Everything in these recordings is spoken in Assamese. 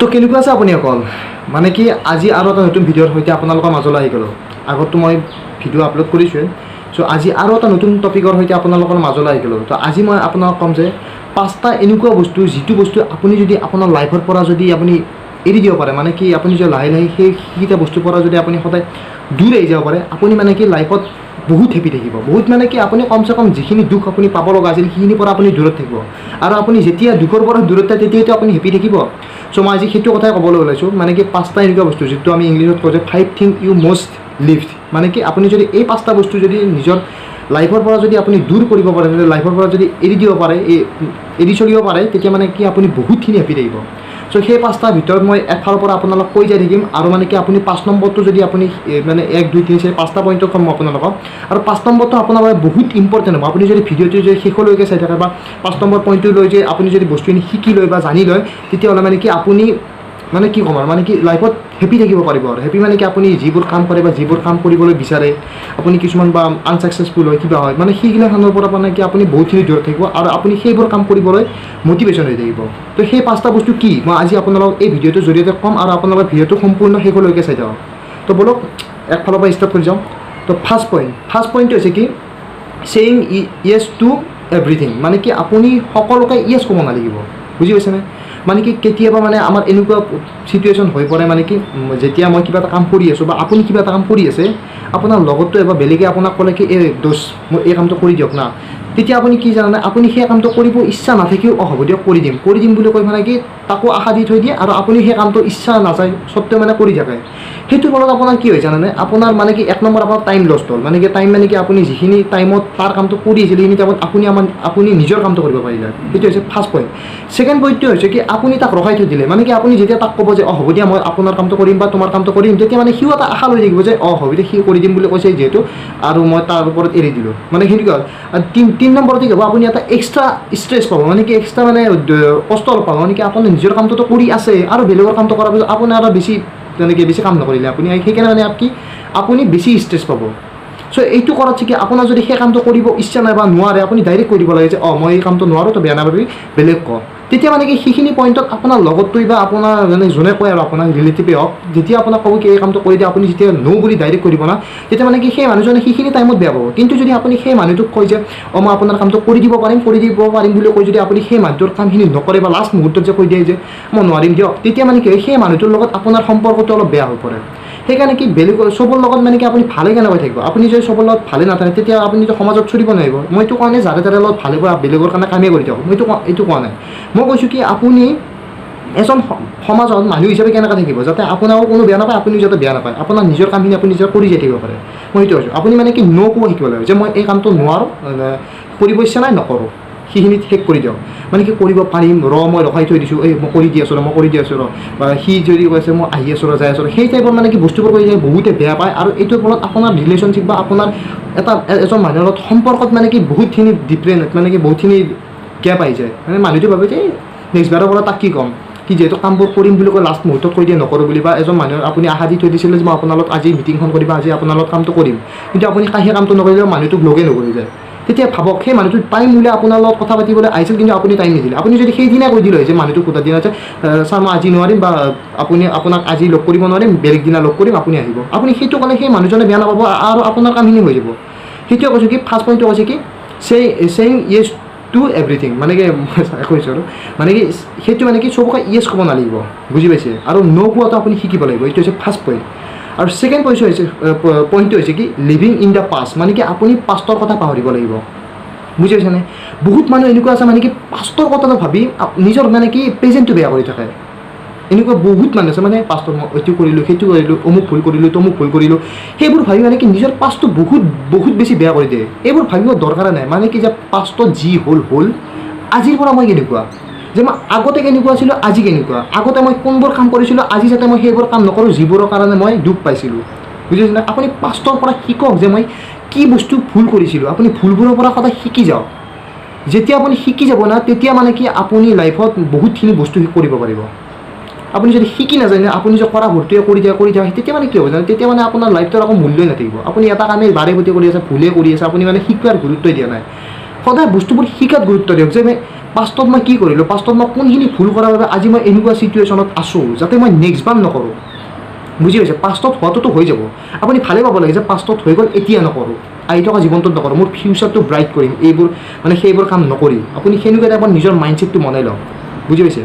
তো কেনেকুৱা আছে আপুনি অকল মানে কি আজি আৰু এটা নতুন ভিডিঅ'ৰ সৈতে আপোনালোকৰ মাজলৈ আহি গ'লোঁ। আগতো মই ভিডিঅ' আপলোড কৰিছোঁৱে। চ' আজি আৰু এটা নতুন টপিকৰ সৈতে আপোনালোকৰ মাজলৈ আহি গ'লোঁ। তো আজি মই আপোনাক ক'ম যে 5টা এনেকুৱা বস্তু যিটো বস্তু আপুনি যদি আপোনাৰ লাইফৰ পৰা যদি আপুনি এৰি দিব পাৰে, মানে কি আপুনি যে লাহে লাহে সেইকেইটা বস্তুৰ পৰা যদি আপুনি সদায় দূৰ আহি যাব পাৰে, আপুনি মানে কি লাইফত বহুত হেপি থাকিব। বহুত মানে কি আপুনি কমচে কম যিখিনি দুখ আপুনি পাব লগা আছিল সেইখিনিৰ পৰা আপুনি দূৰত থাকিব। আৰু আপুনি যেতিয়া দুখৰ পৰা দূৰত থাকে তেতিয়াতো আপুনি হেপি থাকিব। চ' মই আজি সেইটো কথাই ক'বলৈ ওলাইছোঁ, মানে কি 5টা এনেকুৱা বস্তু যিটো আমি ইংলিছত কওঁ যে 5 থিংছ ইউ মষ্ট লিভড। মানে কি আপুনি যদি এই 5টা বস্তু যদি নিজৰ লাইফৰ পৰা যদি আপুনি দূৰ কৰিব পাৰে, লাইফৰ পৰা যদি এৰি দিব পাৰে, এৰি চলিব পাৰে, তেতিয়া মানে কি আপুনি বহুতখিনি হেপি থাকিব। চ' সেই 5টাৰ ভিতৰত মই একফালৰ পৰা আপোনালোক কৈ যাই থাকিম। আৰু মানে কি আপুনি 5 নম্বৰটো যদি আপুনি মানে 1, 2, 3, 4, 5টা পইণ্টত ক'ম মই আপোনালোকক। আৰু 5 নম্বৰটো আপোনাৰ বাবে বহুত ইম্পৰ্টেণ্ট হ'ব। আপুনি যদি ভিডিঅ'টো যদি শেষলৈকে চাই থাকে বা 5 নম্বৰ পইণ্টটো লৈ যে আপুনি যদি বস্তুখিনি শিকি লয় বা জানি লয়, তেতিয়াহ'লে মানে কি আপুনি মানে কি ক'ম আৰু মানে কি লাইফত হেপি থাকিব পাৰিব। আৰু হেপি মানে কি আপুনি যিবোৰ কাম কৰে বা যিবোৰ কাম কৰিবলৈ বিচাৰে, আপুনি কিছুমান বা আনচাকচেছফুল হয় কিবা হয়, মানে সেইগিলাখনৰ পৰা মানে কি আপুনি বহুতখিনি দূৰত থাকিব আৰু আপুনি সেইবোৰ কাম কৰিবলৈ মটিভেশ্যন হৈ থাকিব। তো সেই 5টা বস্তু কি মই আজি আপোনালোকক এই ভিডিঅ'টোৰ জৰিয়তে ক'ম, আৰু আপোনালোকৰ ভিডিঅ'টো সম্পূৰ্ণ শেষলৈকে চাই যাওক। তো বলক একফালৰ পৰা ষ্টাৰ্ট কৰি যাওঁ। তো ফাৰ্ষ্ট পইণ্টটো হৈছে কি ছেয়িং য়েছ টু এভৰিথিং। মানে কি আপুনি সকলোকে য়েছ ক'ব নালাগিব। বুজি পাইছেনে? মানে কি কেতিয়াবা মানে আমাৰ এনেকুৱা চিটুৱেশ্যন হৈ পৰে, মানে কি যেতিয়া মই কিবা এটা কাম কৰি আছোঁ বা আপুনি কিবা এটা কাম কৰি আছে, আপোনাৰ লগতো এবাৰ বেলেগে আপোনাক ক'লে কি এই দোষ মই এই কামটো কৰি দিয়ক না, তেতিয়া আপুনি কি জানে, আপুনি সেই কামটো কৰিব ইচ্ছা নাথাকিও হ'ব দিয়ক কৰি দিম বুলি কৈ মানে কি তাকো আশা দি থৈ দিয়ে, আৰু আপুনি সেই কামটো ইচ্ছা নাযায় সত্ত্বেও মানে কৰি থাকে। সেইটোৰ ফলত আপোনাৰ কি হয় জানেনে? আপোনাৰ মানে কি 1 নম্বৰ আপোনাৰ টাইম লষ্ট হ'ল। মানে কি টাইম মানে কি আপুনি যিখিনি টাইমত তাৰ কামটো কৰি আছিল সেইখিনি টাইমত আপুনি নিজৰ কামটো কৰিব পাৰিলে। সেইটো হৈছে ফাৰ্ষ্ট পইণ্ট। ছেকেণ্ড পইণ্টটো হৈছে কি আপুনি তাক ৰখাই থৈ দিলে। মানে কি আপুনি যেতিয়া তাক ক'ব যে হ'ব দিয়া মই আপোনাৰ কামটো কৰিম বা তোমাৰ কামটো কৰিম, তেতিয়া মানে সিও এটা আশা লৈ থাকিব যে হ'ব দিয়া সি কৰি দিম বুলি কৈছে যিহেতু, আৰু মই তাৰ ওপৰত এৰি দিলোঁ। মানে সেনেকুৱা হ'ল। 3 নম্বৰতে কি হ'ব, আপুনি এটা এক্সট্ৰা ষ্ট্ৰেছ পাব। মানে কি এক্সট্ৰা মানে কষ্ট অলপ পাব। মানে কি আপুনি নিজৰ কামটোতো কৰি আছে আৰু বেলেগৰ কামটো কৰাৰ পিছত আপুনি আৰু বেছি কাম নকৰিলে আপুনি, সেইকাৰণে মানে আপুনি বেছি ষ্ট্ৰেছ পাব। চ' এইটো কৰাত কি আপোনাৰ যদি সেই কামটো কৰিব ইচ্ছা নাই বা নোৱাৰে, আপুনি ডাইৰেক্ট কৈ দিব লাগে যে মই এই কামটো নোৱাৰোঁ, তো বেয়া নাপাবি বেলেগ ক। তেতিয়া মানে কি সেইখিনি পইণ্টত আপোনাৰ লগতটোই বা আপোনাৰ মানে যোনে কয় আৰু আপোনাৰ ৰিলেটিভেই হওক, যেতিয়া আপোনাক ক'ব কি এই কামটো কৰি দিয়ে, আপুনি যেতিয়া নো বুলি ডাইৰেক্ট কৈ দিব না, তেতিয়া মানে কি সেই মানুহজনে সেইখিনি টাইমত বেয়া পাব। কিন্তু যদি আপুনি সেই মানুহটোক কয় যে মই আপোনাৰ কামটো কৰি দিব পাৰিম বুলি কৈ যদি আপুনি সেই মানুহটোৰ কামখিনি নকৰে বা লাষ্ট মুহূৰ্তত যে কৈ দিয়ে যে মই নোৱাৰিম দিয়ক, তেতিয়া মানে কি সেই মানুহটোৰ লগত আপোনাৰ সম্পৰ্কটো অলপ বেয়া হৈ পৰে। সেইকাৰণে কি চবৰ লগত মানে কি আপুনি ভালে কেনেকৈ থাকিব? আপুনি যদি চবৰ লগত ভালে নাথাকে, তেতিয়া আপুনি সমাজত চলিব নোৱাৰিব। মই এইটো কোৱা নাই যাৰে তাৰে লগত ভালে বা বেলেগৰ কাৰণে কামেই কৰি দিয়ক, মই এইটো কোৱা নাই। মই কৈছোঁ কি আপুনি এজন সমাজত মানুহ হিচাপে কেনেকৈ থাকিব যাতে আপোনাকো কোনো বেয়া নাপায়, আপুনি যাতে বেয়া নাপায়, আপোনাৰ নিজৰ কামখিনি আপুনি নিজে কৰি যাই থাকিব পাৰে। মই সেইটো কৈছোঁ। আপুনি মানে কি ন' ক'ব শিকিব লাগিব যে মই এই কামটো নোৱাৰোঁ, কৰিব ইচ্ছা নাই, নকৰোঁ, সেইখিনিত শেষ কৰি দিয়ক। মানে কি কৰিব পাৰিম মই ৰখাই থৈ দিছোঁ, মই কৰি দি আছোঁ বা সি যদি কৈছে মই আহি আছোঁ যাই আছোঁ, সেই টাইপৰ মানে কি বস্তুবোৰ কৰি বহুতে বেয়া পায়। আৰু এইটোৰ ফলত আপোনাৰ ৰিলেশ্যনশ্বিপ বা আপোনাৰ এজন মানুহৰ লগত সম্পৰ্কত মানে কি বহুতখিনি ডিফাৰেণ্ট, মানে কি বহুতখিনি গেপ আহি যায়। মানে মানুহটো ভাবে যে নেক্সট বাৰৰ পৰা তাক কি ক'ম, কি যিহেতু কামবোৰ কৰিম বুলি কৈ লাষ্ট মুহূৰ্তত কৈ দিয়ে নকৰোঁ বুলি, বা এজন মানুহৰ আপুনি আশা দি থৈ দিছিলে যে মই আপোনাৰ লগত আজি মিটিংখন কৰিম, আজি আপোনাৰ লগত কামটো কৰিম, কিন্তু আপুনি সেই কামটো নকৰিলেও মানুহটোক লগেই নকৰি যায়। তেতিয়া ভাবক সেই মানুহটো টাইম মিলে আপোনাৰ লগত কথা পাতিবলৈ আহিছিল, কিন্তু আপুনি টাইম নিদিলে। আপুনি যদি সেইদিনা কৈ দিলে যে মানুহটোক সোধা দিনা যে ছাৰ মই আজি নোৱাৰিম, বা আপোনাক আজি লগ কৰিব নোৱাৰিম, বেলেগ দিনা লগ কৰিম, আপুনি আহিব, আপুনি সেইটো ক'লে সেই মানুহজনে বেয়া নাপাব আৰু আপোনাৰ কামখিনি হৈ যাব। সেইটোৱে কৈছোঁ কি ফাৰ্ষ্ট পইণ্টটো কৈছে কি ছেয়িং য়েছ টু এভৰিথিং। মানে কি কৈছোঁ আৰু মানে কি সেইটো মানে কি চবকে য়েছ ক'ব নালাগিব। বুজি পাইছে? আৰু ন' কোৱাটো আপুনি শিকিব লাগিব। এইটো হৈছে ফাৰ্ষ্ট পইণ্ট। আৰু ছেকেণ্ড পইণ্টটো হৈছে কি লিভিং ইন দ্য পাষ্ট। মানে কি আপুনি পাষ্টৰ কথা পাহৰিব লাগিব। বুজি পাইছেনে? বহুত মানুহ এনেকুৱা আছে মানে কি পাষ্টৰ কথাটো ভাবি নিজৰ মানে কি প্ৰেজেণ্টটো বেয়া কৰি থাকে। এনেকুৱা বহুত মানুহ আছে, মানে পাষ্টৰ মই এইটো কৰিলোঁ, সেইটো কৰিলোঁ, অমুক ভুল কৰিলোঁ, তমুক ভুল কৰিলোঁ, সেইবোৰ ভাবি মানে কি নিজৰ পাষ্টটো বহুত বেছি বেয়া কৰি দিয়ে। এইবোৰ ভাবিব দৰকাৰে নাই। মানে কি যে পাষ্টত যি হ'ল আজিৰ পৰা মই কেনেকুৱা, যে মই আগতে কেনেকুৱা আছিলোঁ, আজি কেনেকুৱা, আগতে মই কোনবোৰ কাম কৰিছিলোঁ, আজি যাতে মই সেইবোৰ কাম নকৰোঁ যিবোৰৰ কাৰণে মই দুখ পাইছিলোঁ। বুজিছেনে? আপুনি পাষ্টৰ পৰা শিকক যে মই কি বস্তু ভুল কৰিছিলোঁ। আপুনি ভুলবোৰৰ পৰা সদায় শিকি যাওক। যেতিয়া আপুনি শিকি যাব না, তেতিয়া মানে কি আপুনি লাইফত বহুতখিনি বস্তু কৰিব পাৰিব। আপুনি যদি শিকি নাজানে, আপুনি যে কৰা ভুলটোৱে কৰি যায়, তেতিয়া মানে কি হ'ব জানে, তেতিয়া মানে আপোনাৰ লাইফটোৰ একো মূল্যই নাথাকিব। আপুনি এটা কামেই বাৰে প্ৰতি কৰি আছে, ভুলেই কৰি আছে, আপুনি মানে শিকাৰ গুৰুত্বই দিয়া নাই। সদায় বস্তুবোৰ শিকাত গুৰুত্ব দিয়ক, যে পাষ্টত মই কি কৰিলোঁ, পাষ্টত মই কোনখিনি ভুল কৰাৰ বাবে আজি মই এনেকুৱা চিটুৱেশ্যনত আছোঁ, যাতে মই নেক্সট বাৰ নকৰোঁ। বুজি পাইছে? পাষ্টত হোৱাটোতো হৈ যাব, আপুনি ভালেই পাব লাগে যে পাষ্টত হৈ গ'ল, এতিয়া নকৰোঁ, আহি থকা জীৱনটোত নকৰোঁ, মোৰ ফিউচাৰটো ব্ৰাইট কৰিম, এইবোৰ মানে সেইবোৰ কাম নকৰি আপুনি সেনেকুৱা টাইপৰ নিজৰ মাইণ্ডছেটটো বনাই লওক। বুজি পাইছে?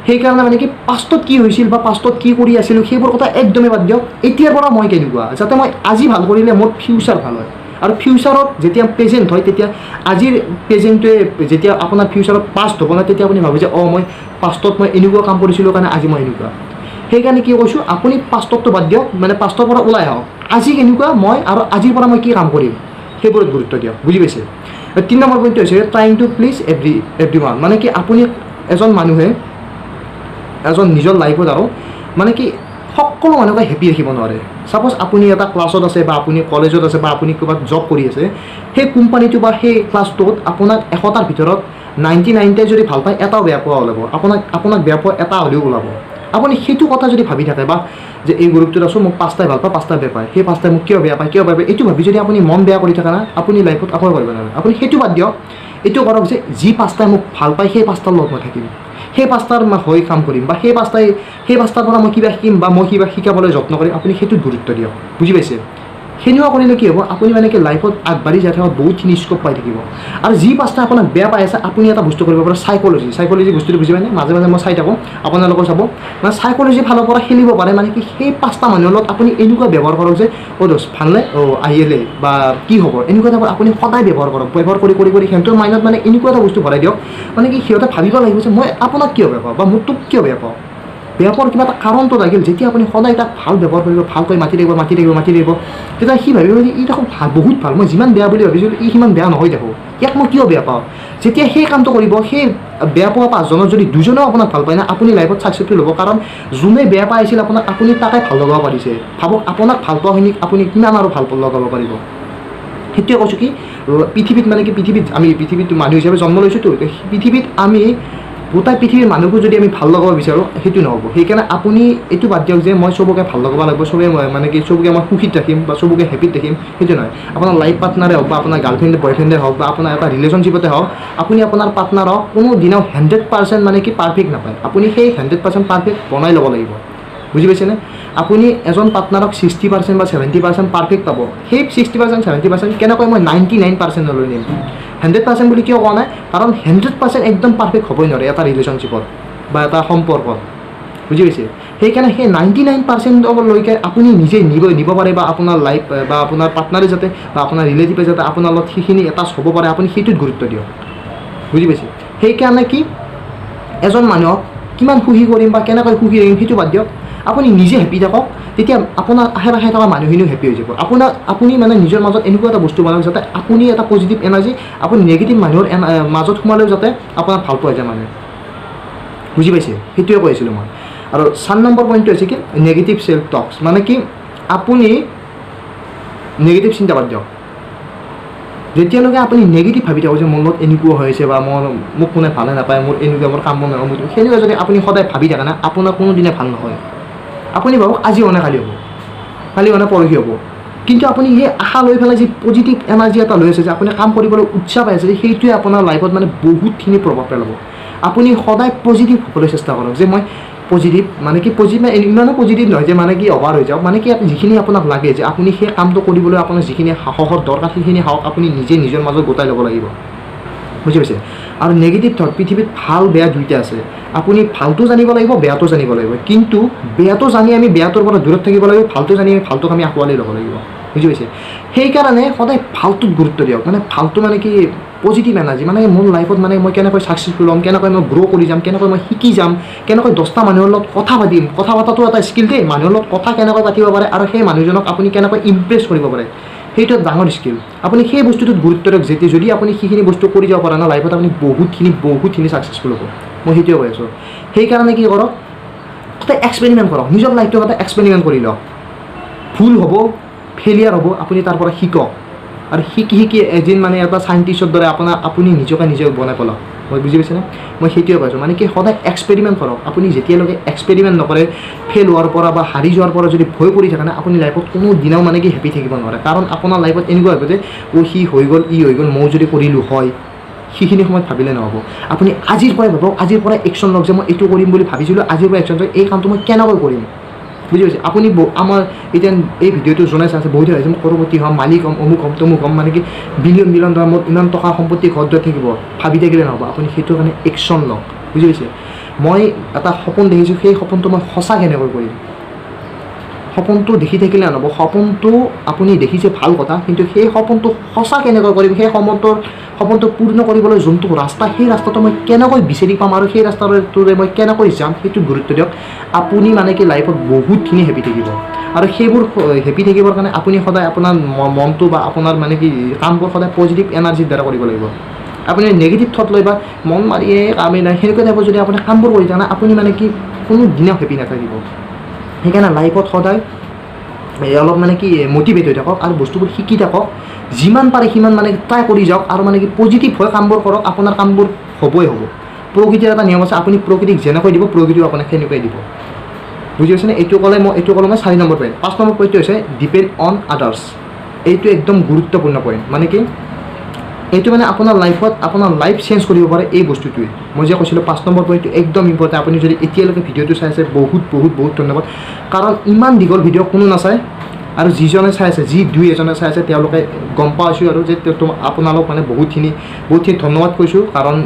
সেইকাৰণে মানে কি পাষ্টত কি হৈছিল বা পাষ্টত কি কৰি আছিলোঁ সেইবোৰ কথা একদমেই বাদ দিয়ক। এতিয়াৰ পৰা মই কেনেকুৱা, যাতে মই আজি ভাল কৰিলে মোৰ ফিউচাৰ ভাল হয়, আৰু ফিউচাৰত যেতিয়া প্ৰেজেণ্ট হয় তেতিয়া আজিৰ প্ৰেজেণ্টটোৱে যেতিয়া আপোনাৰ ফিউচাৰত পাষ্ট হ'ব না, তেতিয়া আপুনি ভাবে যে মই পাষ্টত মই এনেকুৱা কাম কৰিছিলোঁ কাৰণে আজি মই এনেকুৱা। সেইকাৰণে কি কৈছোঁ, আপুনি পাষ্টতটো বাদ দিয়ক, মানে পাষ্টৰ পৰা ওলাই আহক, আজি কেনেকুৱা মই আৰু আজিৰ পৰা মই কি কাম কৰিম সেইবোৰত গুৰুত্ব দিয়ক। বুজি পাইছে? 3 নম্বৰ পইণ্টটো হৈছে ট্ৰাইং টু প্লিজ এভৰিৱান। মানে কি আপুনি এজন মানুহে এজন নিজৰ লাইফত আৰু মানে কি সকলো মানুহকে হেপী ৰাখিব নোৱাৰে। ছাপ'জ আপুনি এটা ক্লাছত আছে বা আপুনি কলেজত আছে বা আপুনি ক'ৰবাত জব কৰি আছে, সেই কোম্পানীটো বা সেই ক্লাছটোত আপোনাক 100টাৰ ভিতৰত 99টাই যদি ভাল পায়, এটাও বেয়া পোৱা ওলাব, আপোনাক বেয়া পোৱা এটা হ'লেও ওলাব। আপুনি সেইটো কথা যদি ভাবি থাকে বা যে এই গ্ৰুপটোত আছোঁ, মোক 5টাই ভাল পায় 5টাই বেয়া পায়, সেই 5টাই মোক কিয় বেয়া পায় এইটো ভাবি যদি আপুনি মন বেয়া কৰি থাকে না, আপুনি লাইফত একো কৰিব নোৱাৰে। আপুনি সেইটো বাদ দিয়ক, এইটো কৰক যে যি 5টাই মোক ভাল পায় সেই 5টাৰ লগত মই থাকিম, সেই 5টাৰ হৈ কাম কৰিম, বা সেই 5টাৰ পৰা মই কিবা শিকিম বা মই কিবা শিকাবলৈ যত্ন কৰিম। আপুনি সেইটোত গুৰুত্ব দিয়ক। বুজি পাইছে? সেনেকুৱা কৰিলে কি হ'ব, আপুনি মানে কি লাইফত আগবাঢ়ি যাই থকা বহুতখিনি স্কোপ পাই থাকিব। আৰু যি 5টাই আপোনাক বেয়া পাই আছে, আপুনি এটা বস্তু কৰিব পাৰে, চাইক'লজি বস্তুটো বুজি পায়নে? মাজে মাজে মই চাই থাকোঁ, আপোনালোকেও চাব, মানে চাইক'লজি ফালৰ পৰা খেলিব পাৰে। মানে কি সেই 5টা মানুহৰ লগত আপুনি এনেকুৱা ব্যৱহাৰ কৰক যে দোস্ত ভালনে, আহিলে বা কি হ'ব, এনেকুৱা টাইপৰ আপুনি সদায় ব্যৱহাৰ কৰক। ব্যৱহাৰ কৰি সিহঁতৰ মাইণ্ডত মানে এনেকুৱা এটা বস্তু ভৰাই দিয়ক, মানে কি সিহঁতে ভাবিব লাগিব যে মই আপোনাক কিয় বেয়া পাওঁ বা মোক তোক কিয় বেয়া পাওঁ। বেয়া পোৱাৰ কিবা এটা কাৰণটো লাগিল। যেতিয়া আপুনি সদায় তাক ভাল ব্যৱহাৰ কৰিব, ভালকৈ মাতি থাকিব, তেতিয়া সি ভাবিব যে ই দেখোন ভাল, বহুত ভাল, মই যিমান বেয়া বুলি ভাবিছিলোঁ ই সিমান বেয়া নহয় দেখোঁ, ইয়াক মই কিয় বেয়া পাওঁ। যেতিয়া সেই কামটো কৰিব, সেই বেয়া পোৱা 5জনৰ যদি 2জনেও আপোনাক ভাল পায় না, আপুনি লাইফত ছাকচেছফুল হ'ব। কাৰণ যোনে বেয়া পাই আছিল আপোনাক, আপুনি তাকে ভাল লগাব পাৰিছে। ভাবক আপোনাক ভাল পোৱাখিনিক আপুনি কিমান আৰু ভাল লগাব পাৰিব। সেইটোৱে কৈছোঁ কি পৃথিৱীত মানে কি আমি পৃথিৱীত মানুহ হিচাপে জন্ম লৈছোঁতো, পৃথিৱীত আমি গোটেই পৃথিৱীৰ মানুহকো যদি আমি ভাল লগাব বিচাৰোঁ, সেইটো নহ'ব। সেইকাৰণে আপুনি এইটো বাদ দিয়ক যে মই চবকে ভাল লগাব লাগিব, মানে কি চবকে মই সুখীত ৰাখিম বা চবকে হেপিত ৰাখিম, সেইটো নহয়। আপোনাৰ লাইফ পাৰ্টনাৰে হওক বা আপোনাৰ গাৰ্লফ্ৰেণ্ড বয়ফ্ৰেণ্ডে হওক বা আপোনাৰ এটা ৰিলেশ্যনশ্বিপতে হওক, আপুনি আপোনাৰ পাৰ্টনাৰক কোনো দিনাও 100% মানে কি পাৰফেক্ট নাপায়। আপুনি সেই 100% পাৰফেক্ট বনাই ল'ব লাগিব। বুজি পাইছেনে? আপুনি এজন পাৰ্টনাৰক 60% বা 70% পাৰফেক্ট পাব। সেই 60% 70% কেনেকৈ মই 99% লৈ নিম। 100% বুলি কিয় কোৱা নাই, কাৰণ 100% একদম পাৰফেক্ট হ'বই নোৱাৰে এটা ৰিলেশ্যনশ্বিপত বা এটা সম্পৰ্কত। বুজি পাইছে? সেইকাৰণে সেই 99%লৈকে আপুনি নিজে নিব পাৰে, বা আপোনাৰ লাইফ বা আপোনাৰ পাৰ্টনাৰে যাতে বা আপোনাৰ ৰিলেটিভে যাতে আপোনাৰ লগত সেইখিনি এটাচ হ'ব পাৰে, আপুনি সেইটোত গুৰুত্ব দিয়ক। বুজি পাইছে? সেইকাৰণে কি এজন মানুহক কিমান সুখী কৰিম বা কেনেকৈ সুখী কৰিম সেইটো বাদ দিয়ক, আপুনি নিজে হেপী থাকক, তেতিয়া আপোনাৰ আশে পাশে থকা মানুহখিনিও হেপী হৈ যাব। আপুনি মানে নিজৰ মাজত এনেকুৱা এটা বস্তু বনাওক যাতে আপুনি এটা পজিটিভ এনাৰ্জি, আপুনি নিগেটিভ মানুহৰ মাজত সোমালেও যাতে আপোনাক ভাল পোৱা যায় মানুহে। বুজি পাইছে? সেইটোৱে কৈ আছিলোঁ মই। আৰু 4 নম্বৰ পইণ্টটো হৈছে কি নেগেটিভ চেল্ফ টক্স। মানে কি আপুনি নেগেটিভ চিন্তা বাদ দিয়ক। যেতিয়ালৈকে আপুনি নেগেটিভ ভাবি থাকক যে মোৰ লগত এনেকুৱা হৈছে বা মোক কোনে ভালে নাপায়, মোৰ এনেকুৱা, মোৰ কাম বন নহয়, সেনেকুৱা যদি আপুনি সদায় ভাবি থাকে না, আপোনাৰ কোনোদিনে ভাল নহয়। আপুনি ভাবক আজি হোৱা নাই কালি হ'ব, কালি হোৱা নাই পৰহি হ'ব, কিন্তু আপুনি সেই আশা লৈ পেলাই যি পজিটিভ এনাৰ্জি এটা লৈ আছে, যে আপুনি কাম কৰিবলৈ উৎসাহ পাই আছে, সেইটোৱে আপোনাৰ লাইফত মানে বহুতখিনি প্ৰভাৱ পেলাব। আপুনি সদায় পজিটিভ হ'বলৈ চেষ্টা কৰক, যে মই পজিটিভ, মানে কি পজিটিভ ইমানো পজিটিভ নহয় যে মানে কি অভাৰ হৈ যাওক, মানে কি যিখিনি আপোনাক লাগে, যে আপুনি সেই কামটো কৰিবলৈ আপোনাৰ যিখিনি সাহসৰ দৰকাৰ, সেইখিনি সাহস আপুনি নিজে নিজৰ মাজত গোটাই ল'ব লাগিব। বুজি পাইছে? আৰু নেগেটিভ থট, পৃথিৱীত ভাল বেয়া দুইটা আছে। আপুনি ভালটো জানিব লাগিব, বেয়াটো জানিব লাগিব, কিন্তু বেয়াটো জানি আমি বেয়াটোৰ পৰা দূৰত থাকিব লাগিব, ভালটো জানি আমি ভালটোক আমি আঁকোৱালি ল'ব লাগিব। বুজি পাইছে? সেইকাৰণে সদায় ভালটোত গুৰুত্ব দিয়ক। মানে ভালটো মানে কি পজিটিভ এনাৰ্জি, মানে মোৰ লাইফত মানে মই কেনেকৈ ছাকচেছফুল হ'ম, কেনেকৈ মই গ্ৰ' কৰি যাম, কেনেকৈ মই শিকি যাম, কেনেকৈ 10টা মানুহৰ লগত কথা পাতিম। কথা পতাটো এটা স্কিল দেই, মানুহৰ লগত কথা কেনেকৈ পাতিব পাৰে আৰু সেই মানুহজনক আপুনি কেনেকৈ ইমপ্ৰেছ কৰিব পাৰে, সেইটো এটা ডাঙৰ স্কিল। আপুনি সেই বস্তুটোত গুৰুত্ব দিয়ক, যদি আপুনি সেইখিনি বস্তু কৰি যাব পাৰে না, লাইফত আপুনি বহুতখিনি ছাকচেছফুল হ'ব। মই সেইটোৱে কৈ আছোঁ। সেইকাৰণে কি কৰক, তাতে এক্সপেৰিমেণ্ট কৰক, নিজৰ লাইফটোৰ এটা এক্সপেৰিমেণ্ট কৰি লওক। ভুল হ'ব, ফেলিয়াৰ হ'ব, আপুনি তাৰ পৰা শিকক, আৰু শিকি এদিন মানে এটা চাইণ্টিষ্টৰ দৰে আপুনি নিজকে বনাই পেলাওক। মই বুজি পাইছেনে? মই সেইটোৱে কৈছোঁ, মানে কি সদায় এক্সপেৰিমেণ্ট কৰক। আপুনি যেতিয়ালৈকে এক্সপেৰিমেণ্ট নকৰে, ফেইল হোৱাৰ পৰা বা হাৰি যোৱাৰ পৰা যদি ভয় কৰি থাকে না, আপুনি লাইফত কোনো দিনাও মানে কি হেপী থাকিব নোৱাৰে। কাৰণ আপোনাৰ লাইফত এনেকুৱা হ'ব যে সি হৈ গ'ল, ই হৈ গ'ল, ময়ো যদি কৰিলোঁ হয়, সেইখিনি সময়ত ভাবিলে নহ'ব আপুনি আজিৰ পৰাই ভাবক আজিৰ পৰাই একশ্যন লওক যে মই এইটো কৰিম বুলি ভাবিছিলোঁ আজিৰ পৰা একশ্যন লওক এই কামটো মই কেনেকৈ কৰিম বুজি পাইছে আপুনি আমাৰ এতিয়া এই ভিডিঅ'টো জনাই চাইছে বহুত হৈছে মই কৰপতি হ'ম মালিক হ'ম অমুক হ'ম তমুক হ'ম মানে কি বিলিয়ন টকা মোৰ ইমান টকা সম্পত্তি ঘৰত লৈ থাকিব ভাবি থাকিলে নহ'ব আপুনি সেইটোৰ কাৰণে একশ্যন লওক বুজি পাইছে মই এটা সপোন দেখিছোঁ সেই সপোনটো মই সঁচা কেনেকৈ কৰিম সপোনটো দেখি থাকিলে নহ'ব সপোনটো আপুনি দেখিছে ভাল কথা কিন্তু সেই সপোনটো সঁচা কেনেকৈ কৰিম সেই সপোনটো পূৰ্ণ কৰিবলৈ যোনটো ৰাস্তা সেই ৰাস্তাটো মই কেনেকৈ বিচাৰি পাম আৰু সেই ৰাস্তাটোৰে মই কেনেকৈ যাম সেইটো গুৰুত্ব দিয়ক আপুনি মানে কি লাইফত বহুতখিনি হেপী থাকিব আৰু সেইবোৰ হেপী থাকিবৰ কাৰণে আপুনি সদায় আপোনাৰ মনটো বা আপোনাৰ মানে কি কামবোৰ সদায় পজিটিভ এনাৰ্জিৰ দ্বাৰা কৰিব লাগিব আপুনি নেগেটিভ থট লৈ বা মন মাৰিয়ে কামেই নাই সেনেকুৱা টাইপৰ যদি আপুনি কামবোৰ কৰি থাকে আপুনি মানে কি কোনো দিনা হেপী নাথাকিব সেইকাৰণে লাইফত সদায় অলপ মানে কি মটিভেট হৈ থাকক আৰু বস্তুবোৰ শিকি থাকক যিমান পাৰে সিমান মানে ট্ৰাই কৰি যাওক আৰু মানে কি পজিটিভ হৈ কামবোৰ কৰক আপোনাৰ কামবোৰ হ'বই হ'ব প্ৰকৃতিৰ এটা নিয়ম আছে আপুনি প্ৰকৃতিক যেনেকৈ দিব প্ৰকৃতিও আপোনাক সেনেকৈ দিব বুজি পাইছেনে এইটো ক'লে মই 4 নম্বৰ পইণ্ট 5 নম্বৰ পইণ্টটো হৈছে ডিপেণ্ড অন আদাৰ্ছ এইটো একদম গুৰুত্বপূৰ্ণ পইণ্ট মানে কি এইটো মানে আপোনাৰ লাইফত আপোনাৰ লাইফ চেঞ্জ কৰিব পাৰে এই বস্তুটোৱে মই যে কৈছিলোঁ 5 নম্বৰ পইণ্টটো একদম ইম্পৰ্টেণ্ট আপুনি যদি এতিয়ালৈকে ভিডিঅ'টো চাই আছে বহুত ধন্যবাদ কাৰণ ইমান দীঘল ভিডিঅ' কোনো নাচায় আৰু যিজনে চাই আছে যি দুই এজনে চাই আছে তেওঁলোকে গম পাইছোঁ আৰু যে আপোনালোক মানে বহুতখিনি ধন্যবাদ কৈছোঁ কাৰণ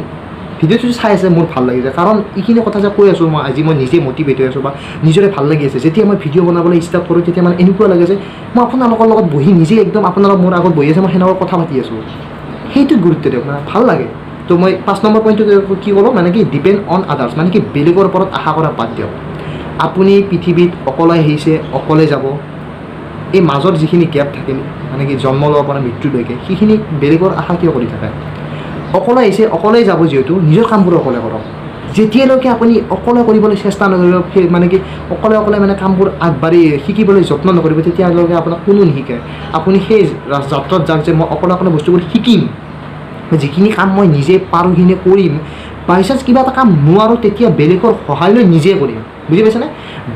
ভিডিঅ'টো চাই আছে মোৰ ভাল লাগিছে কাৰণ এইখিনি কথা যে কৈ আছোঁ মই আজি মই নিজে মটিভেট হৈ আছোঁ বা নিজৰে ভাল লাগি আছে যেতিয়া মই ভিডিঅ' বনাবলৈ ষ্টাৰ্ট কৰোঁ তেতিয়া মানে এনেকুৱা লাগে যে মই আপোনালোকৰ লগত বহি নিজে একদম আপোনালোক মোৰ আগত বহি আছে মই সেনেকুৱা কথা পাতি আছোঁ সেইটোত গুৰুত্ব দিয়ক মানে ভাল লাগে তো মই 5 নম্বৰ পইণ্টটো কি ক'লোঁ মানে কি ডিপেণ্ড অন আদাৰ্ছ মানে কি বেলেগৰ ওপৰত আশা কৰা বাদ দিয়ক আপুনি পৃথিৱীত অকলে আহিছে অকলে যাব এই মাজত যিখিনি গেপ থাকিল মানে কি জন্ম লোৱাৰ পৰা মৃত্যুলৈকে সেইখিনি বেলেগৰ আশা কিয় কৰি থাকে অকলে আহিছে অকলেই যাব যিহেতু নিজৰ কামবোৰ অকলে কৰক যেতিয়ালৈকে আপুনি অকলে কৰিবলৈ চেষ্টা নকৰিব সেই মানে কি অকলে মানে কামবোৰ আগবাঢ়ি শিকিবলৈ যত্ন নকৰিব তেতিয়ালৈকে আপোনাক কোনো নিশিকায় আপুনি সেই যাত্ৰাত যাওক যে মই অকলে বস্তুবোৰ শিকিম যিখিনি কাম মই নিজে পাৰোঁ সিখিনি কৰিম বাই চান্স কিবা এটা কাম নোৱাৰোঁ তেতিয়া বেলেগৰ সহায় লৈ নিজে কৰিম বুজি পাইছেনে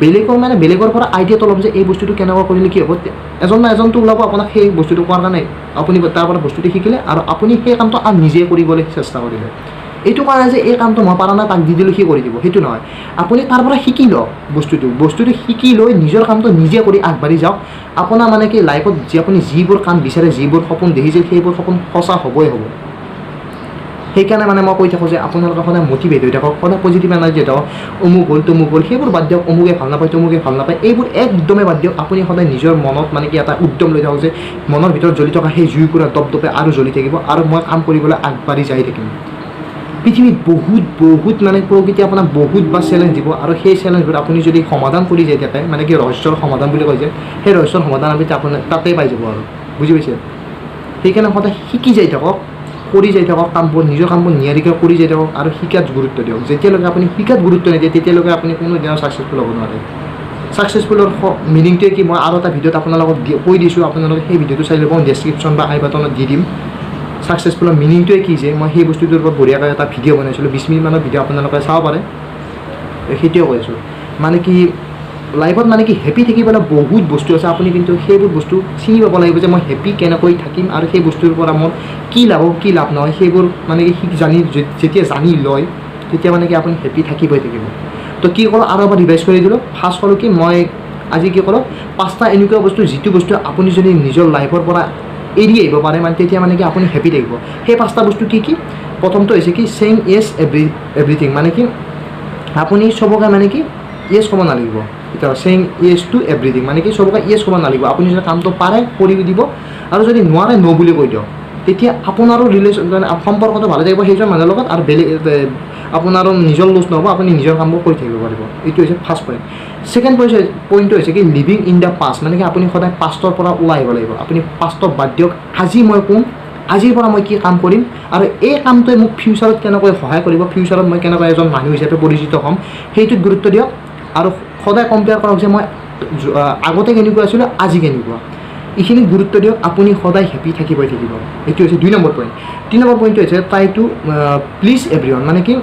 বেলেগৰ পৰা আইডিয়াটো ল'ম যে এই বস্তুটো কেনেকুৱা কৰিলে কি হ'ব এজন না এজনটো ওলাব আপোনাক সেই বস্তুটো কৰাৰ কাৰণে আপুনি তাৰ পৰা বস্তুটো শিকিলে আৰু আপুনি সেই কামটো নিজে কৰিবলৈ চেষ্টা কৰিলে এইটো কাৰণে যে এই কামটো মই পাৰা নাই তাক দি দিলোঁ সি কৰি দিব সেইটো নহয় আপুনি তাৰ পৰা শিকি লওক বস্তুটো শিকি লৈ নিজৰ কামটো নিজে কৰি আগবাঢ়ি যাওক আপোনাৰ মানে কি লাইফত যে আপুনি যিবোৰ কাম বিচাৰে যিবোৰ সপোন দেখিছে সেইবোৰ সপোন সঁচা হ'বই হ'ব সেইকাৰণে মানে মই কৈ থাকোঁ যে আপোনালোকে সদায় মটিভেট হৈ থাকক সদায় পজিটিভ এনাৰ্জি হৈ থাকক অমুক হ'ল সেইবোৰ বাদ দিয়ক অমুকে ভাল নাপায় তমুকে ভাল নাপায় এইবোৰ একদমেই বাদ দিয়ক আপুনি সদায় নিজৰ মনত মানে কি এটা উদ্যম লৈ থাকক যে মনৰ ভিতৰত জ্বলি থকা সেই জুইকুৰা দপদপে আৰু জ্বলি থাকিব আৰু মই কাম কৰিবলৈ আগবাঢ়ি যাই থাকিম পৃথিৱীত বহুত মানে প্ৰকৃতি আপোনাক বহুত বা চেলেঞ্জ দিব আৰু সেই চেলেঞ্জবোৰ আপুনি যদি সমাধান কৰি যায় থাকে মানে কি ৰহস্যৰ সমাধান বুলি কয় যে সেই ৰহস্যৰ সমাধান আপুনি আপোনাক তাতেই পাই যাব আৰু বুজি পাইছে সেইকাৰণে সদায় শিকি যাই থাকক কৰি যাই থাকক কামবোৰ নিজৰ কামবোৰ নিয়াৰিকৈ কৰি যাই থাকক আৰু শিকাত গুৰুত্ব দিয়ক যেতিয়ালৈকে আপুনি শিকাত গুৰুত্ব নিদিয়ে তেতিয়ালৈকে আপুনি কোনো দিনৰ ছাকচেছফুল হ'ব নোৱাৰে ছাকচেছফুলৰ মিনিংটোৱে কি মই আৰু এটা ভিডিঅ'ত আপোনাৰ লগত কৈ দিছোঁ আপোনালোকে সেই ভিডিঅ'টো চাই ল'ব ডেছক্ৰিপশ্যন বা আই বাটনত দি দিম ছাকচেছফুলৰ মিনিংটোৱে কি যে মই সেই বস্তুটোৰ ওপৰত বঢ়িয়াকৈ এটা ভিডিঅ' বনাইছিলোঁ 20 মিনিটমানৰ ভিডিঅ' আপোনালোকে চাব পাৰে সেইটোৱে কৈছোঁ মানে কি লাইফত মানে কি হেপী থাকিবলৈ বহুত বস্তু আছে আপুনি কিন্তু সেইবোৰ বস্তু চিনি পাব লাগিব যে মই হেপী কেনেকৈ থাকিম আৰু সেই বস্তুৰ পৰা মোৰ কি লাভ নহয় সেইবোৰ মানে কি যেতিয়া জানি লয় তেতিয়া মানে কি আপুনি হেপী থাকিবই থাকিব তো কি ক'লোঁ আৰু এবাৰ ৰিভাইজ কৰি দিলোঁ ফাৰ্ষ্ট ক'লোঁ কি মই আজি কি ক'লোঁ 5টা এনেকুৱা বস্তু যিটো বস্তু আপুনি যদি নিজৰ লাইফৰ পৰা এৰি আহিব পাৰে মানে তেতিয়া মানে কি আপুনি হেপী থাকিব সেই 5টা বস্তু কি প্ৰথমটো হৈছে কি ছেইং য়েছ এভৰিথিং মানে কি আপুনি চবকে মানে কি য়েছ ক'ব নালাগিব এতিয়া ছেইং য়েছ টু এভৰিথিং মানে কি চবকে য়েছ ক'ব নালাগিব আপুনি যদি কামটো পাৰে কৰি দিব আৰু যদি নোৱাৰে ন' বুলি কৈ দিয়ক তেতিয়া আপোনাৰো ৰিলেশ্যন মানে সম্পৰ্কটো ভালে থাকিব সেইজন মানুহৰ লগত আৰু বেলেগ আপোনাৰো নিজৰ লছ নহ'ব আপুনি নিজৰ কামবোৰ কৰি থাকিব পাৰিব এইটো হৈছে ফাৰ্ষ্ট পইণ্ট ছেকেণ্ড পইণ্টটো হৈছে কি লিভিং ইন দ্য পাষ্ট মানে কি আপুনি সদায় পাষ্টৰ পৰা ওলাই আহিব লাগিব আপুনি পাষ্টক বাদ দিয়ক আজি মই কোন আজিৰ পৰা মই কি কাম কৰিম আৰু এই কামটোৱে মোক ফিউচাৰত কেনেকৈ সহায় কৰিব ফিউচাৰত মই কেনেকৈ এজন মানুহ হিচাপে পৰিচিত হ'ম সেইটোত গুৰুত্ব দিয়ক আৰু সদায় কম্পেয়াৰ কৰক যে মই আগতে কেনেকুৱা আছিলোঁ আজি কেনেকুৱা এইখিনি গুৰুত্ব দিয়ক আপুনি সদায় হেপী থাকিবই থাকিব এইটো হৈছে 2 নম্বৰ পইণ্ট 3 নম্বৰ পইণ্টটো হৈছে ট্ৰাই টু প্লিজ এভৰিৱান মানে কি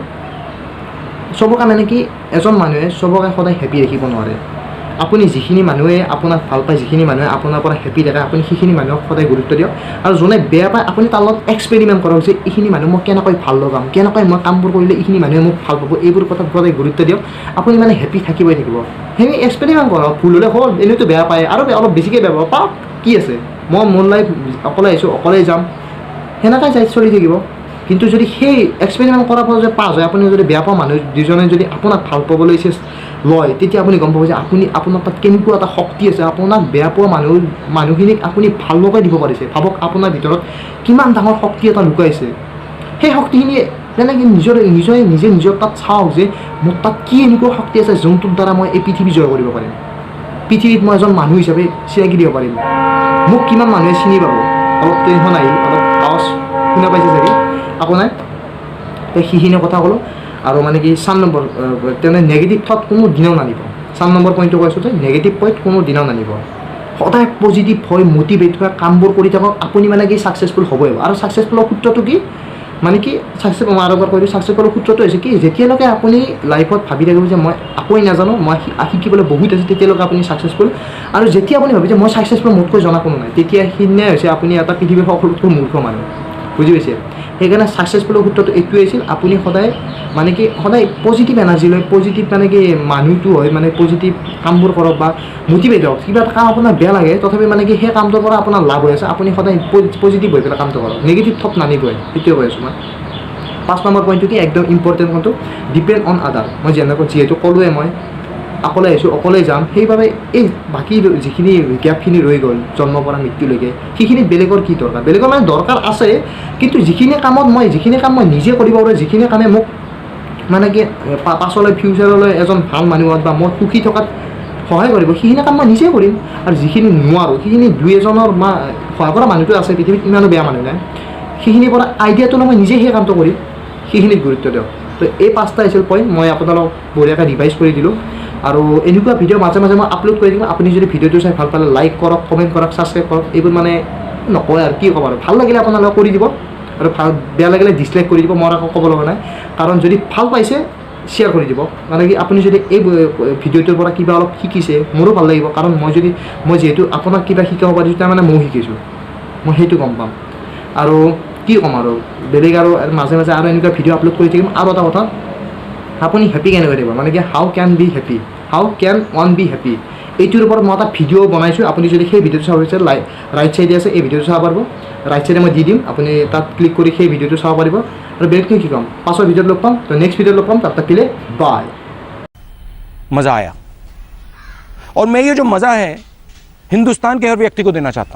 চবকে মানে কি এজন মানুহে চবকে সদায় হেপী ৰাখিব নোৱাৰে আপুনি যিখিনি মানুহে আপোনাক ভাল পায়, যিখিনি মানুহে আপোনাৰ পৰা হেপী থাকে, আপুনি সেইখিনি মানুহক সদায় গুৰুত্ব দিয়ক। আৰু যোনে বেয়া পায় আপুনি তাৰ লগত এক্সপেৰিমেণ্ট কৰক যে এইখিনি মানুহ মই কেনেকৈ ভাল লগাম, কেনেকৈ মই কামবোৰ কৰিলে এইখিনি মানুহে মোক ভাল পাব, এইবোৰ কথাত সদায় গুৰুত্ব দিয়ক। আপুনি মানে হেপী থাকিবই থাকিব। সেই এক্সপেৰিমেণ্ট কৰক, ভুল হ'লে হ'ল, এনেইতো বেয়া পায় আৰু অলপ বেছিকৈ বেয়া পাব পাওক, কি আছে, মই মোৰ লাইফ অকলে আহিছোঁ, অকলেই যাম, সেনেকৈ যাই চলি থাকিব। কিন্তু যদি সেই এক্সপেৰিমেণ্ট কৰাৰ ফলত যদি পাছ হয়, আপুনি যদি বেয়া পোৱা মানুহ দুজনে যদি আপোনাক ভাল পাবলৈ লয়, তেতিয়া আপুনি গম পাব যে আপোনাৰ তাত কেনেকুৱা এটা শক্তি আছে। আপোনাক বেয়া পোৱা মানুহখিনিক আপুনি ভাল লগাই দিব পাৰিছে। ভাবক আপোনাৰ ভিতৰত কিমান ডাঙৰ শক্তি এটা লুকাইছে। সেই শক্তিখিনি তেনেকৈ নিজে নিজৰ তাত চাওক যে মোৰ তাত কি এনেকুৱা শক্তি আছে যোনটোৰ দ্বাৰা মই এই পৃথিৱী জয় কৰিব পাৰিম, পৃথিৱীত মই এজন মানুহ হিচাপে চিনাকি দিব পাৰিম, মোক কিমান মানুহে চিনি পাব। অলপ টেনশ্যন আহিল, অলপ আৱাজ শুনা পাইছে চাগে আপোনাৰ, সেইখিনি কথা ক'লোঁ। আৰু মানে কি 4 নম্বৰ, তেনে নেগেটিভ থট কোনো দিনাও নানিব। 4 নম্বৰ পইণ্টটো কৈছোঁ যে নেগেটিভ পইণ্ট কোনো দিনাও নানিব। সদায় পজিটিভ হৈ মটিভেট হৈ কামবোৰ কৰি থাকক, আপুনি মানে কি ছাকচেছফুল হ'বই। আৰু ছাকচেছফুলৰ সূত্ৰটো কি, মানে কি মই আৰু এবাৰ কৈ দিওঁ, ছাকচেছফুলৰ সূত্ৰটো হৈছে কি, যেতিয়ালৈকে আপুনি লাইফত ভাবি থাকিব যে মই একোৱেই নাজানো, মই শিকিবলৈ বহুত আছে, তেতিয়ালৈকে আপুনি ছাকচেছফুল। আৰু যেতিয়া আপুনি ভাবে যে মই ছাকচেছফুল, মোতকৈ জনা কোনো নাই, তেতিয়া সিদিনাই হৈছে আপুনি এটা পৃথিৱীৰ সকলোতকৈ মূৰ্খ মানুহ। বুজি পাইছে? সেইকাৰণে ছাকচেছফুলৰ সূত্ৰটো এইটোৱে আছিল, আপুনি সদায় মানে কি সদায় পজিটিভ এনাৰ্জি লৈ, পজিটিভ মানে কি মানুহটো হয়, মানে পজিটিভ কামবোৰ কৰক বা মটিভেট হওক। কিবা এটা কাম আপোনাৰ বেয়া লাগে, তথাপি মানে কি সেই কামটোৰ পৰা আপোনাৰ লাভ হৈ আছে, আপুনি সদায় পজিটিভ হৈ পেলাই কামটো কৰক, নেগেটিভ থট নানিবই, সেইটোৱে কৈ আছোঁ মই। 5 নম্বৰ পইণ্টটো কি, একদম ইম্পৰ্টেণ্ট পইণ্টটো, ডিপেণ্ড অন আদাৰ। মই যিহেতু ক'লোৱে, মই অকলে আহিছোঁ, অকলেই যাম, সেইবাবে এই বাকী যিখিনি গেপখিনি ৰৈ গ'ল জন্মৰ পৰা মৃত্যুলৈকে, সেইখিনি বেলেগৰ কি দৰকাৰ, বেলেগৰ মানে দৰকাৰ আছে, কিন্তু যিখিনি কাম মই নিজে কৰিব পাৰোঁ, যিখিনি কামে মোক মানে কি পাছলৈ ফিউচাৰলৈ এজন ভাল মানুহ হোৱাত বা মই সুখী থকাত সহায় কৰিব, সেইখিনি কাম মই নিজে কৰিম। আৰু যিখিনি নোৱাৰোঁ, সেইখিনি 2-এজনৰ সহায় কৰা মানুহটো আছে পৃথিৱীত, ইমানো বেয়া মানুহ নাই, সেইখিনিৰ পৰা আইডিয়াটো লৈ মই নিজে সেই কামটো কৰিম, সেইখিনিত গুৰুত্ব দিয়ক। তো এই 5টা আছিল পইণ্ট, মই আপোনালোকক বঢ়িয়াকৈ ৰিভাইজ কৰি দিলোঁ। আৰু এনেকুৱা ভিডিঅ' মাজে মাজে মই আপলোড কৰি দিম। আপুনি যদি ভিডিঅ'টো চাই ভাল পালে লাইক কৰক, কমেণ্ট কৰক, ছাবস্ক্ৰাইব কৰক। এইবোৰ মানে নকয় আৰু কি ক'ব, আৰু ভাল লাগিলে আপোনালোকে কৰি দিব, আৰু বেয়া লাগিলে ডিছলাইক কৰি দিব, মই আকৌ ক'ব লগা নাই। কাৰণ যদি ভাল পাইছে শ্বেয়াৰ কৰি দিব, মানে কি আপুনি যদি এই ভিডিঅ'টোৰ পৰা কিবা অলপ শিকিছে, মোৰো ভাল লাগিব। কাৰণ মই যিহেতু আপোনাক কিবা শিকাব পাৰিছোঁ, তাৰমানে ময়ো শিকিছোঁ, মই সেইটো গম পাম। আৰু কি ক'ম আৰু বেলেগ, আৰু মাজে মাজে আৰু এনেকুৱা ভিডিঅ' আপলোড কৰি থাকিম। আৰু এটা কথা, আপুনি হেপী কেনেকৈ দিব, মানে কি how can one be happy, এইটোৰ ওপৰত মই এটা ভিডিঅ' বনাইছোঁ। আপুনি যদি সেই ভিডিঅ'টো চাব বিচাৰে, ৰাইট চাইডে আছে, এই ভিডিঅ'টো চাব পাৰিব, ৰাইট চাইডে মই দি দিম, আপুনি তাত ক্লিক কৰি সেই ভিডিঅ'টো চাব পাৰিব। আৰু বেলেগকৈ কি ক'ম, পাছৰ ভিডিঅ'ত লগ পাম, তো নেক্সট ভিডিঅ'ত লগ পাম, तब तक के लिए बाय। मज़ा आया, और मैं ये जो मज़ा है हिंदुस्तान के हर व्यक्ति को देना चाहता हूँ।